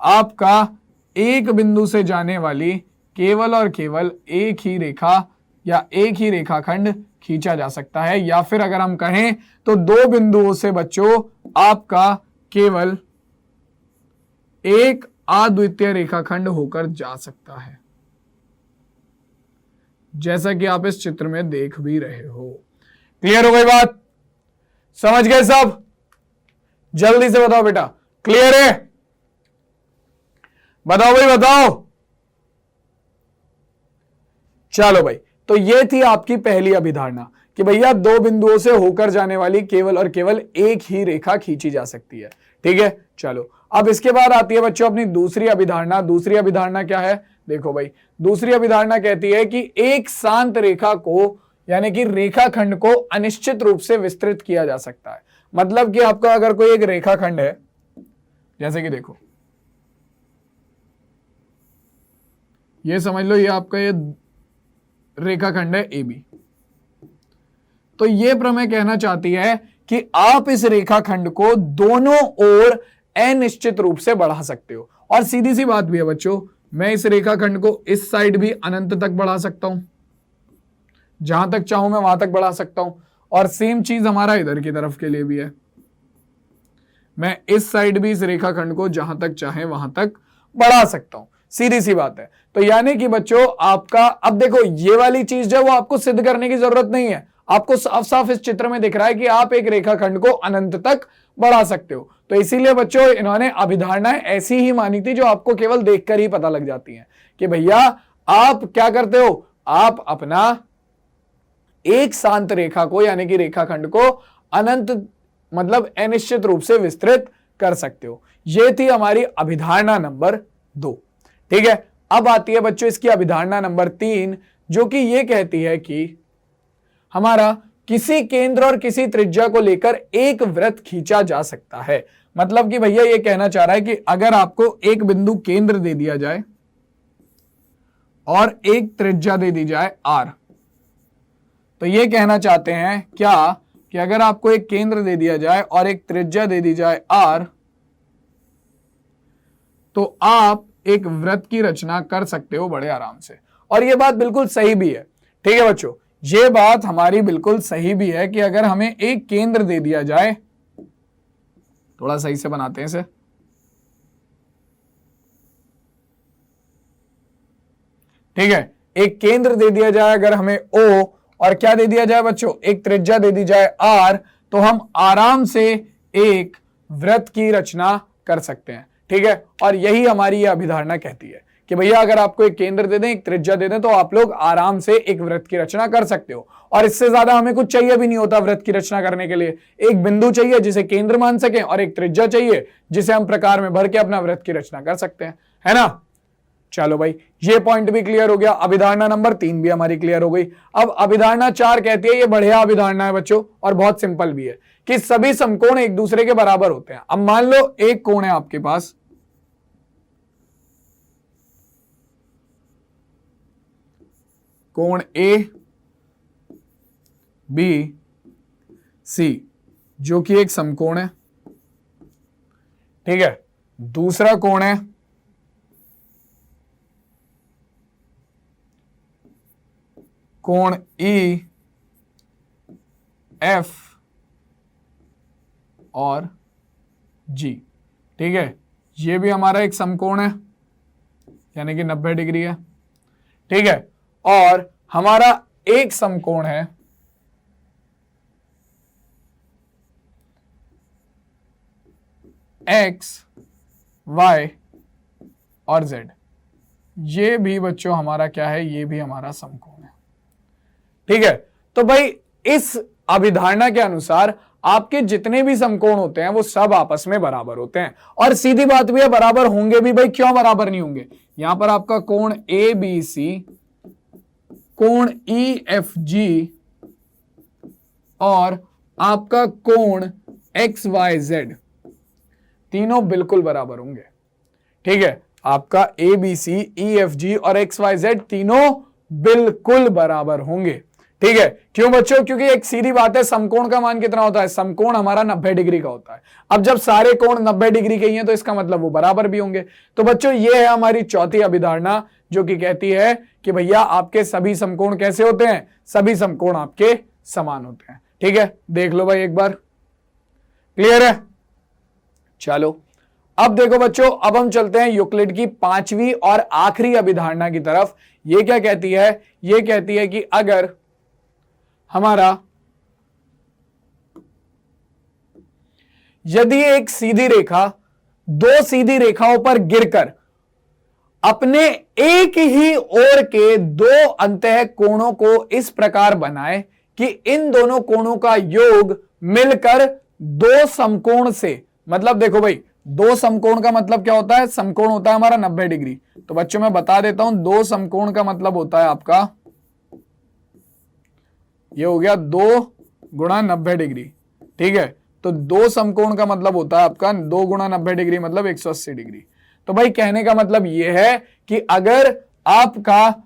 आपका एक बिंदु से जाने वाली केवल और केवल एक ही रेखा या एक ही रेखाखंड खींचा जा सकता है, या फिर अगर हम कहें तो दो बिंदुओं से बच्चों आपका केवल एक अद्वितीय रेखाखंड होकर जा सकता है, जैसा कि आप इस चित्र में देख भी रहे हो। क्लियर हो गई बात? समझ गए सब? जल्दी से बताओ बेटा, क्लियर है? बताओ भाई, बताओ। चलो भाई, तो ये थी आपकी पहली अभिधारणा कि भैया दो बिंदुओं से होकर जाने वाली केवल और केवल एक ही रेखा खींची जा सकती है। ठीक है, चलो अब इसके बाद आती है बच्चों अपनी दूसरी अभिधारणा। दूसरी अभिधारणा क्या है? देखो भाई, दूसरी अभिधारणा कहती है कि एक शांत रेखा को, यानी कि रेखाखंड को अनिश्चित रूप से विस्तृत किया जा सकता है। मतलब कि आपका अगर कोई एक रेखाखंड है, जैसे कि देखो ये समझ लो, ये आपका ये रेखाखंड है ए बी, तो ये प्रमेय कहना चाहती है कि आप इस रेखाखंड को दोनों ओर अनिश्चित रूप से बढ़ा सकते हो। और सीधी सी बात भी है बच्चों, मैं इस रेखाखंड को इस साइड भी अनंत तक बढ़ा सकता हूं, जहां तक चाहूं मैं वहां तक बढ़ा सकता हूं। और सेम चीज हमारा इधर की तरफ के लिए भी है, मैं इस साइड भी इस रेखाखंड को जहां तक चाहे वहां तक बढ़ा सकता हूं। सीधी सी बात है। तो यानी कि बच्चों आपका, अब देखो ये वाली चीज जो है वो आपको सिद्ध करने की जरूरत नहीं है, आपको साफ साफ इस चित्र में दिख रहा है कि आप एक रेखाखंड को अनंत तक बढ़ा सकते हो। तो इसीलिए बच्चों इन्होंने अभिधारणाएं ऐसी ही मानी थी जो आपको केवल देखकर ही पता लग जाती हैं कि भैया आप क्या करते हो, आप अपना एक शांत रेखा को, यानी कि रेखाखंड को अनंत मतलब अनिश्चित रूप से विस्तृत कर सकते हो। यह थी हमारी अभिधारणा नंबर 2। ठीक है, अब आती है बच्चों इसकी अभिधारणा नंबर 3, जो कि यह कहती है कि हमारा किसी केंद्र और किसी त्रिज्या को लेकर एक वृत्त खींचा जा सकता है। मतलब कि भैया ये कहना चाह रहा है कि अगर आपको एक बिंदु केंद्र दे दिया जाए और एक त्रिज्या दे दी जाए r, तो ये कहना चाहते हैं क्या कि अगर आपको एक केंद्र दे दिया जाए और एक त्रिज्या दे दी जाए r, तो आप एक वृत्त की रचना कर सकते हो बड़े आराम से। और ये बात बिल्कुल सही भी है। ठीक है बच्चों, ये बात हमारी बिल्कुल सही भी है कि अगर हमें एक केंद्र दे दिया जाए, थोड़ा सही से बनाते हैं इसे, ठीक है, एक केंद्र दे दिया जाए अगर हमें O, और क्या दे दिया जाए बच्चों, एक त्रिज्या दे दी जाए R, तो हम आराम से एक वृत्त की रचना कर सकते हैं। ठीक है, और यही हमारी यह अभिधारणा कहती है कि भैया अगर आपको एक केंद्र दे दें, एक त्रिज्या दे दें, तो आप लोग आराम से एक वृत्त की रचना कर सकते हो। और इससे ज्यादा हमें कुछ चाहिए भी नहीं होता वृत्त की रचना करने के लिए। एक बिंदु चाहिए जिसे केंद्र मान सकें, और एक त्रिज्या चाहिए जिसे हम प्रकार में भर के अपना वृत्त की रचना कर सकते हैं, है ना। चलो भाई, ये पॉइंट भी क्लियर हो गया। अभिधारणा नंबर 3 भी हमारी क्लियर हो गई। अब अभिधारणा 4 कहती है, ये बढ़िया अभिधारणा है बच्चों और बहुत सिंपल भी है, कि सभी समकोण एक दूसरे के बराबर होते हैं। अब मान लो एक कोण है आपके पास, कोण ए बी सी, जो कि एक समकोण है। ठीक है, दूसरा कोण है कोण ई एफ और जी। ठीक है, ये भी हमारा एक समकोण है, यानी कि 90 डिग्री है। ठीक है, और हमारा एक समकोण है एक्स वाई और जेड। ये भी बच्चों हमारा क्या है, ये भी हमारा समकोण है। ठीक है, तो भाई इस अभिधारणा के अनुसार आपके जितने भी समकोण होते हैं वो सब आपस में बराबर होते हैं। और सीधी बात भी है, बराबर होंगे भी भाई, क्यों बराबर नहीं होंगे। यहां पर आपका कोण ए बी सी, कोण ई एफ जी और आपका कोण एक्स वाई जेड, तीनों बिल्कुल बराबर होंगे। ठीक है, आपका A B C, E F G और एक्स वाई जेड तीनों बिल्कुल बराबर होंगे। ठीक है, क्यों बच्चों, क्योंकि एक सीधी बात है, समकोण का मान कितना होता है, समकोण हमारा 90 डिग्री का होता है। अब जब सारे कोण 90 डिग्री के ही हैं तो इसका मतलब वो बराबर भी होंगे। तो बच्चों ये है हमारी चौथी अभिधारणा, जो कि कहती है कि भैया आपके सभी समकोण कैसे होते हैं, सभी समकोण आपके समान होते हैं। ठीक है, देख लो भाई एक बार, क्लियर है। चलो अब देखो बच्चों, अब हम चलते हैं यूक्लिड की 5वीं और आखिरी अभिधारणा की तरफ। ये क्या कहती है, ये कहती है कि अगर हमारा यदि एक सीधी रेखा दो सीधी रेखाओं पर गिरकर अपने एक ही ओर के दो अंतः कोणों को इस प्रकार बनाए कि इन दोनों कोणों का योग मिलकर दो समकोण से, मतलब देखो भाई, दो समकोण का मतलब क्या होता है, समकोण होता है हमारा 90 डिग्री। तो बच्चों मैं बता देता हूं, दो समकोण का मतलब होता है आपका, ये हो गया 2 गुणा 90 डिग्री। ठीक है, तो दो समकोण का मतलब होता है आपका 2 गुणा 90 डिग्री मतलब 180 डिग्री। तो भाई कहने का मतलब यह है कि अगर आपका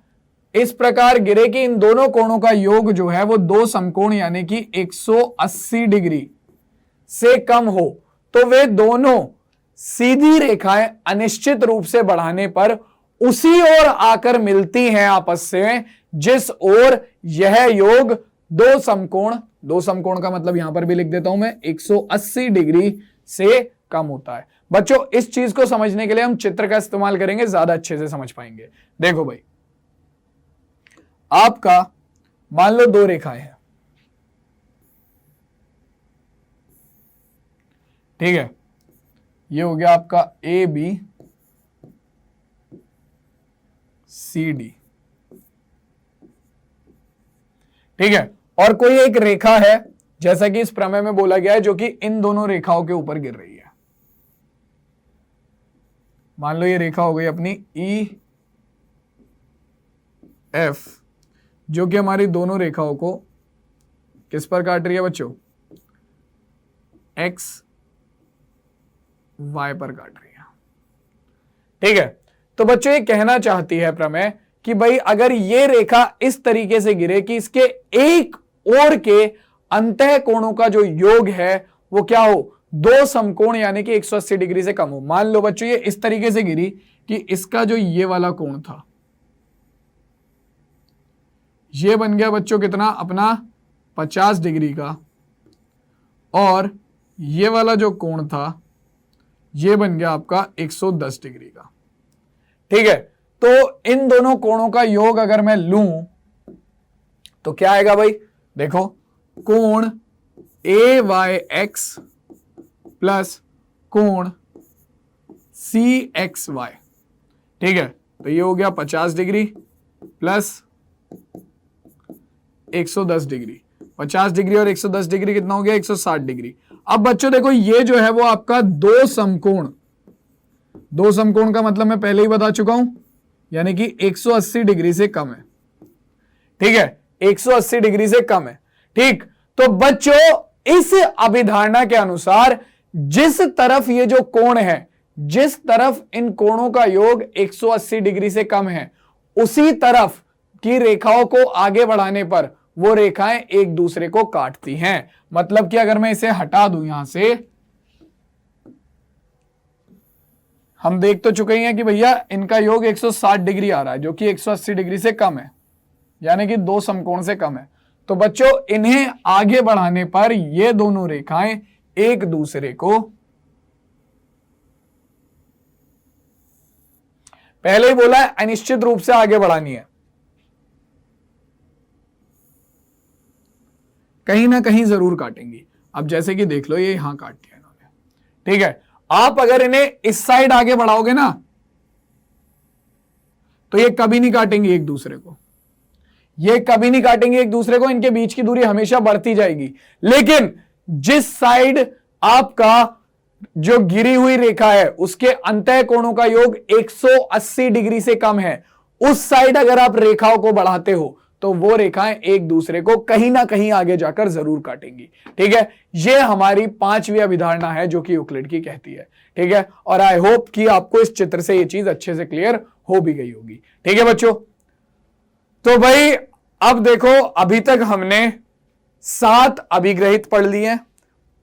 इस प्रकार गिरे कि इन दोनों कोणों का योग जो है वो दो समकोण यानी कि 180 डिग्री से कम हो, तो वे दोनों सीधी रेखाएं अनिश्चित रूप से बढ़ाने पर उसी ओर आकर मिलती हैं आपस से जिस ओर यह योग दो समकोण का मतलब यहां पर भी लिख देता हूं मैं, 180 डिग्री से कम होता है। बच्चों इस चीज को समझने के लिए हम चित्र का इस्तेमाल करेंगे, ज्यादा अच्छे से समझ पाएंगे। देखो भाई, आपका मान लो दो रेखाएं हैं, ठीक है, ये हो गया आपका ए बी सी डी। ठीक है, और कोई एक रेखा है जैसा कि इस प्रमेय में बोला गया है जो कि इन दोनों रेखाओं के ऊपर गिर रही है। मान लो ये रेखा हो गई अपनी ई एफ, जो कि हमारी दोनों रेखाओं को किस पर काट रही है बच्चों, एक्स वाई पर काट रही है। ठीक है, तो बच्चों ये कहना चाहती है प्रमेय कि भाई अगर ये रेखा इस तरीके से गिरे कि इसके एक ओर के अंतः कोणों का जो योग है वो क्या हो, दो समकोण यानी कि 180 डिग्री से कम हो। मान लो बच्चों ये इस तरीके से गिरी कि इसका जो ये वाला कोण था ये बन गया बच्चों कितना अपना 50 डिग्री का, और ये वाला जो कोण था ये बन गया आपका 110 डिग्री का। ठीक है, तो इन दोनों कोणों का योग अगर मैं लूं तो क्या आएगा भाई, देखो कोण AYX प्लस कोण CXY, ठीक है। तो ये हो गया 50 डिग्री प्लस 110 डिग्री, 50 डिग्री और 110 डिग्री कितना हो गया, 160 डिग्री। अब बच्चों देखो ये जो है वो आपका दो समकोण का मतलब मैं पहले ही बता चुका हूं, यानी कि 180 डिग्री से कम है, ठीक है, 180 डिग्री से कम है, ठीक। तो बच्चों इस अभिधारणा के अनुसार जिस तरफ ये जो कोण है, जिस तरफ इन कोणों का योग 180 डिग्री से कम है, उसी तरफ की रेखाओं को आगे बढ़ाने पर वो रेखाएं एक दूसरे को काटती हैं। मतलब कि अगर मैं इसे हटा दूं यहां से, हम देख तो चुके हैं कि भैया इनका योग 160 डिग्री आ रहा है जो कि 180 डिग्री से कम है, यानी कि दो समकोण से कम है। तो बच्चों इन्हें आगे बढ़ाने पर ये दोनों रेखाएं एक दूसरे को, पहले ही बोला है अनिश्चित रूप से आगे बढ़ानी है, कहीं ना कहीं जरूर काटेंगी। अब जैसे कि देख लो ये यहां काट दिया इन्होंने, ठीक है। आप अगर इन्हें इस साइड आगे बढ़ाओगे ना तो ये कभी नहीं काटेंगे एक दूसरे को, ये कभी नहीं काटेंगे एक दूसरे को, इनके बीच की दूरी हमेशा बढ़ती जाएगी। लेकिन जिस साइड आपका जो गिरी हुई रेखा है उसके अंतः कोणों का योग 180 डिग्री से कम है, उस साइड अगर आप रेखाओं को बढ़ाते हो तो वो रेखाएं एक दूसरे को कहीं ना कहीं आगे जाकर जरूर काटेंगी, ठीक है। ये हमारी पांचवी अभिधारणा है जो कि यूक्लिड की कहती है, ठीक है। और आई होप कि आपको इस चित्र से ये चीज अच्छे से क्लियर हो भी गई होगी, ठीक है बच्चों। तो भाई अब देखो अभी तक हमने 7 अभिग्रहित पढ़ लिए,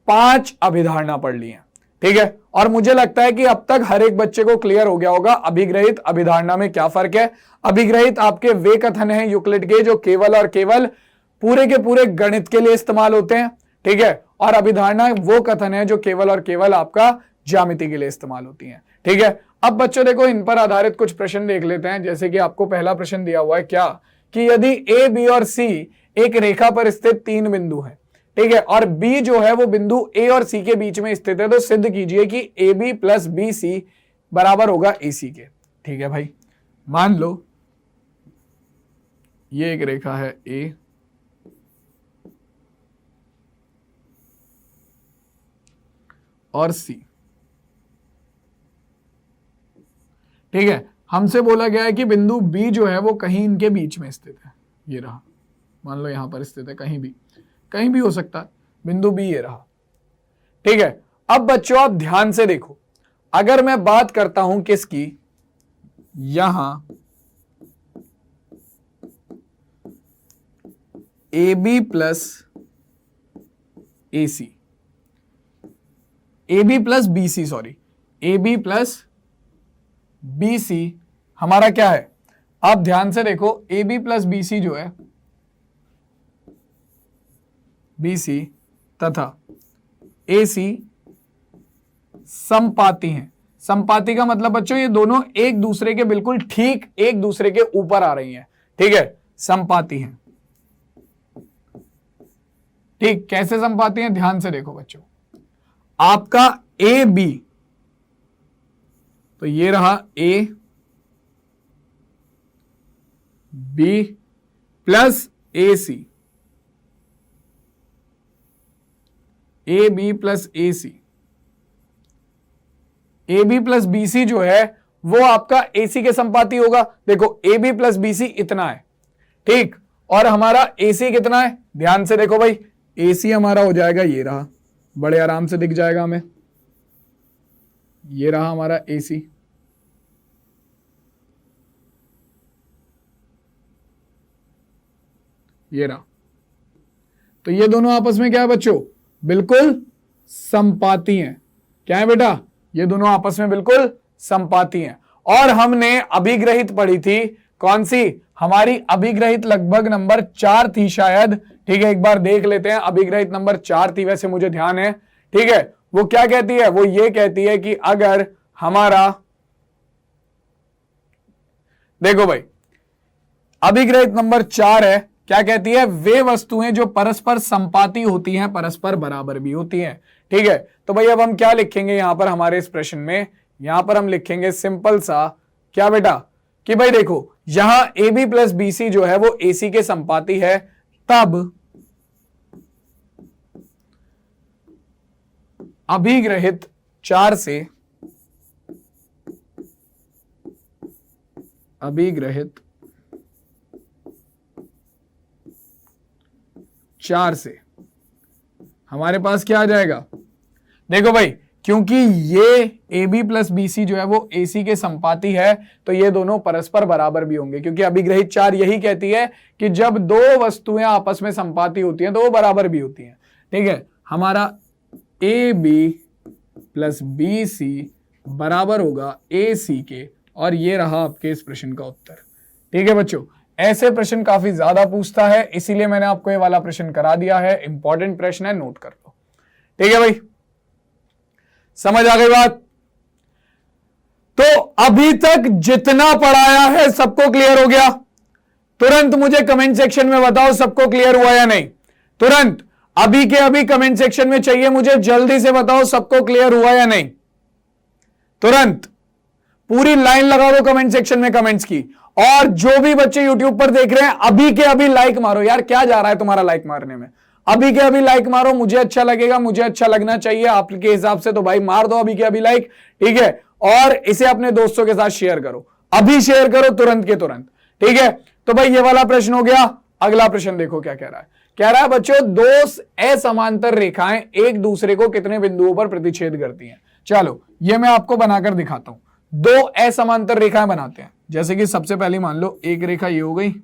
5 अभिधारणा पढ़ ली है, ठीक है। और मुझे लगता है कि अब तक हर एक बच्चे को क्लियर हो गया होगा अभिग्रहित अभिधारणा में क्या फर्क है। अभिग्रहित आपके वे कथन हैं यूक्लिड के जो केवल और केवल पूरे के पूरे गणित के लिए इस्तेमाल होते हैं, ठीक है। और अभिधारणा वो कथन है जो केवल और केवल आपका ज्यामिति के लिए इस्तेमाल होती है, ठीक है। अब बच्चों देखो इन पर आधारित कुछ प्रश्न देख लेते हैं। जैसे कि आपको पहला प्रश्न दिया हुआ है क्या, कि यदि ए बी और सी एक रेखा पर स्थित 3 बिंदु है, ठीक है, और बी जो है वो बिंदु ए और सी के बीच में स्थित है, तो सिद्ध कीजिए कि A B plus B C बराबर होगा ए सी के, ठीक है भाई। मान लो ये एक रेखा है ए और सी, ठीक है। हमसे बोला गया है कि बिंदु बी जो है वो कहीं इनके बीच में स्थित है, ये रहा, मान लो यहां पर स्थित है, कहीं भी हो सकता है, बिंदु बी ये रहा, ठीक है। अब बच्चों आप ध्यान से देखो, अगर मैं बात करता हूं किसकी, यहां A B plus A C, A B plus B C, sorry A B plus B C हमारा क्या है। आप ध्यान से देखो A B plus B C जो है, बी सी तथा ए सी समपाती हैं। समपाती का मतलब बच्चों ये दोनों एक दूसरे के बिल्कुल ठीक एक दूसरे के ऊपर आ रही हैं, ठीक है, समपाती हैं, ठीक। कैसे समपाती हैं, ध्यान से देखो बच्चों, आपका ए बी, तो ये रहा A B plus A C, A B plus A C, A B plus B C जो है वो आपका ए सी के संपाती होगा। देखो A B plus B C इतना है, ठीक, और हमारा ए सी कितना है, ध्यान से देखो भाई, ए सी हमारा हो जाएगा, ये रहा, बड़े आराम से दिख जाएगा हमें, ये रहा हमारा ए सी, ये रहा। तो ये दोनों आपस में क्या है बच्चों, बिल्कुल संपाती हैं। क्या है बेटा, ये दोनों आपस में बिल्कुल संपाती हैं। और हमने अभिग्रहित पढ़ी थी, कौन सी, हमारी अभिग्रहित लगभग नंबर 4 थी शायद, ठीक है। एक बार देख लेते हैं, अभिग्रहित नंबर 4 थी वैसे मुझे ध्यान है, ठीक है। वो क्या कहती है, वो ये कहती है कि अगर हमारा देखो भाई, अभिग्रहित नंबर 4 है, क्या कहती है? वे वस्तुएं जो परस्पर संपाती होती हैं परस्पर बराबर भी होती हैं। ठीक है, तो भाई अब हम क्या लिखेंगे यहां पर हमारे इस प्रश्न में? यहां पर हम लिखेंगे सिंपल सा, क्या बेटा, कि भाई देखो यहां A B plus B C जो है वो ए सी के संपाती है, तब अभिग्रहित 4 से हमारे पास क्या आ जाएगा? देखो भाई, क्योंकि ये A B plus B C जो है वो ए सी के संपाती है, तो ये दोनों परस्पर बराबर भी होंगे, क्योंकि अभिग्रहित 4 यही कहती है कि जब दो वस्तुएं आपस में संपाती होती हैं तो वो बराबर भी होती हैं। ठीक है, हमारा A B plus B C बराबर होगा ए सी के, और ये रहा आपके इस प्रश्न का उत्तर। ठीक है बच्चों, ऐसे प्रश्न काफी ज्यादा पूछता है, इसीलिए मैंने आपको ये वाला प्रश्न करा दिया है। इंपॉर्टेंट प्रश्न है, नोट कर लो। ठीक है भाई, समझ आ गई बात? तो अभी तक जितना पढ़ाया है सबको क्लियर हो गया? तुरंत मुझे कमेंट सेक्शन में बताओ सबको क्लियर हुआ या नहीं। तुरंत अभी के अभी कमेंट सेक्शन में चाहिए मुझे, जल्दी से बताओ सबको क्लियर हुआ या नहीं। तुरंत पूरी लाइन लगा दो कमेंट सेक्शन में कमेंट्स की। और जो भी बच्चे यूट्यूब पर देख रहे हैं अभी के अभी लाइक मारो। यार क्या जा रहा है तुम्हारा लाइक मारने में? अभी के अभी लाइक मारो, मुझे अच्छा लगेगा, मुझे अच्छा लगना चाहिए आपके हिसाब से, तो भाई मार दो अभी के अभी लाइक। ठीक है, और इसे अपने दोस्तों के साथ शेयर करो, अभी शेयर करो तुरंत के तुरंत। ठीक है, तो भाई ये वाला प्रश्न हो गया। अगला प्रश्न देखो क्या कह रहा है। कह रहा है बच्चों, दो असमांतर रेखाएं एक दूसरे को कितने बिंदुओं पर प्रतिच्छेद करती हैं? चलो ये मैं आपको बनाकर दिखाता हूं। दो असमांतर रेखाएं बनाते हैं, जैसे कि सबसे पहले मान लो एक रेखा ये हो गई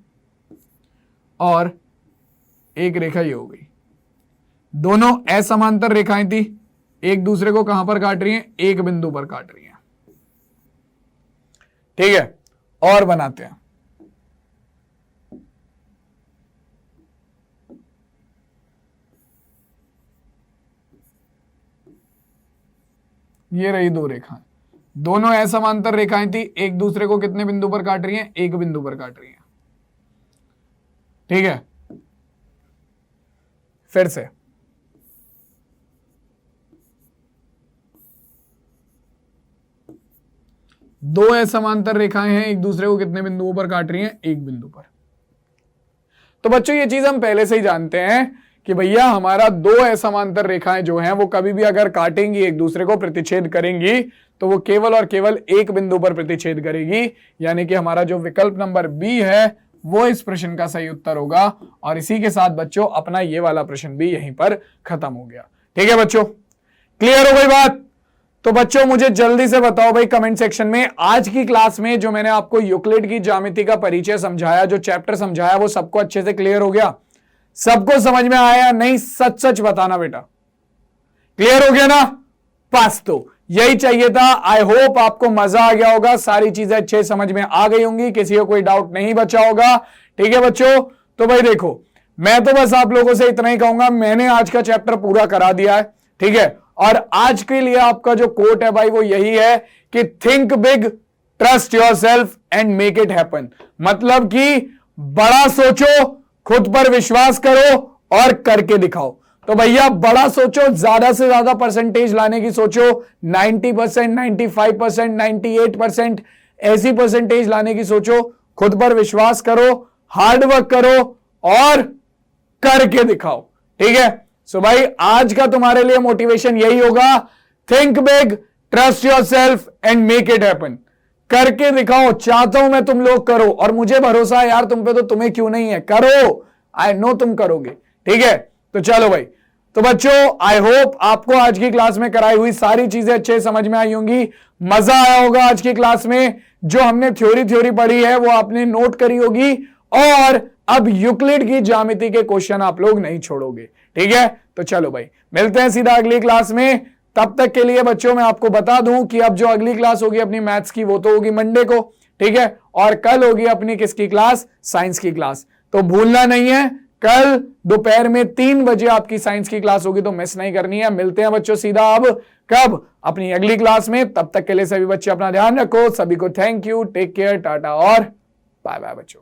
और एक रेखा ये हो गई। दोनों असमांतर रेखाएं थी, एक दूसरे को कहां पर काट रही हैं? एक बिंदु पर काट रही हैं। ठीक है, और बनाते हैं। ये रही दो रेखाएं, दोनों असमांतर रेखाएं थी, एक दूसरे को कितने बिंदु पर काट रही हैं? एक बिंदु पर काट रही हैं। ठीक है, फिर से दो असमांतर रेखाएं हैं, एक दूसरे को कितने बिंदुओं पर काट रही हैं? एक बिंदु पर। तो बच्चों ये चीज हम पहले से ही जानते हैं कि भैया हमारा दो असमांतर रेखाएं जो हैं वो कभी भी अगर काटेंगी, एक दूसरे को प्रतिच्छेद करेंगी, तो वो केवल और केवल एक बिंदु पर प्रतिच्छेद करेगी। यानी कि हमारा जो विकल्प नंबर बी है वो इस प्रश्न का सही उत्तर होगा। और इसी के साथ बच्चों अपना ये वाला प्रश्न भी यहीं पर खत्म हो गया। ठीक है बच्चों, क्लियर हो गई बात? तो बच्चों मुझे जल्दी से बताओ भाई कमेंट सेक्शन में, आज की क्लास में जो मैंने आपको यूक्लिड की ज्यामिति का परिचय समझाया, जो चैप्टर समझाया, वो सबको अच्छे से क्लियर हो गया? सबको समझ में आया? नहीं सच सच बताना बेटा। क्लियर हो गया ना? पास तो यही चाहिए था। आई होप आपको मजा आ गया होगा, सारी चीजें अच्छे समझ में आ गई होंगी, किसी को कोई डाउट नहीं बचा होगा। ठीक है बच्चों, तो भाई देखो मैं तो बस आप लोगों से इतना ही कहूंगा, मैंने आज का चैप्टर पूरा करा दिया है। ठीक है, और आज के लिए आपका जो कोट है भाई वो यही है कि think big, trust yourself and make it happen. मतलब कि बड़ा सोचो, खुद पर विश्वास करो और करके दिखाओ। तो भैया बड़ा सोचो, ज्यादा से ज्यादा परसेंटेज लाने की सोचो, 90%, 95%, 98%, ऐसी परसेंटेज लाने की सोचो। खुद पर विश्वास करो, हार्ड वर्क करो और करके दिखाओ। ठीक है, सो भाई आज का तुम्हारे लिए मोटिवेशन यही होगा, think big, trust yourself and make it happen. करके दिखाओ, चाहता हूं मैं तुम लोग करो, और मुझे भरोसा है यार तुम पे, तो तुम्हें क्यों नहीं है, करो, आई नो तुम करोगे। ठीक है, तो चलो भाई, तो बच्चों आई होप आपको आज की क्लास में कराई हुई सारी चीजें अच्छे समझ में आई होंगी, मजा आया होगा आज की क्लास में। जो हमने थ्योरी पढ़ी है वो आपने नोट करी होगी, और अब यूक्लिड की ज्यामिति के क्वेश्चन आप लोग नहीं छोड़ोगे। ठीक है, तो चलो भाई मिलते हैं सीधा अगली क्लास में। तब तक के लिए बच्चों मैं आपको बता दूं कि अब जो अगली क्लास होगी अपनी मैथ्स की वो तो होगी मंडे को। ठीक है, और कल होगी अपनी किसकी क्लास? साइंस की क्लास। तो भूलना नहीं है, कल दोपहर में 3 बजे आपकी साइंस की क्लास होगी, तो मिस नहीं करनी है। मिलते हैं बच्चों सीधा अब कब? अपनी अगली क्लास में। तब तक के लिए सभी बच्चे अपना ध्यान रखो। सभी को thank you, take care, ta-ta और बाय बाय बच्चों।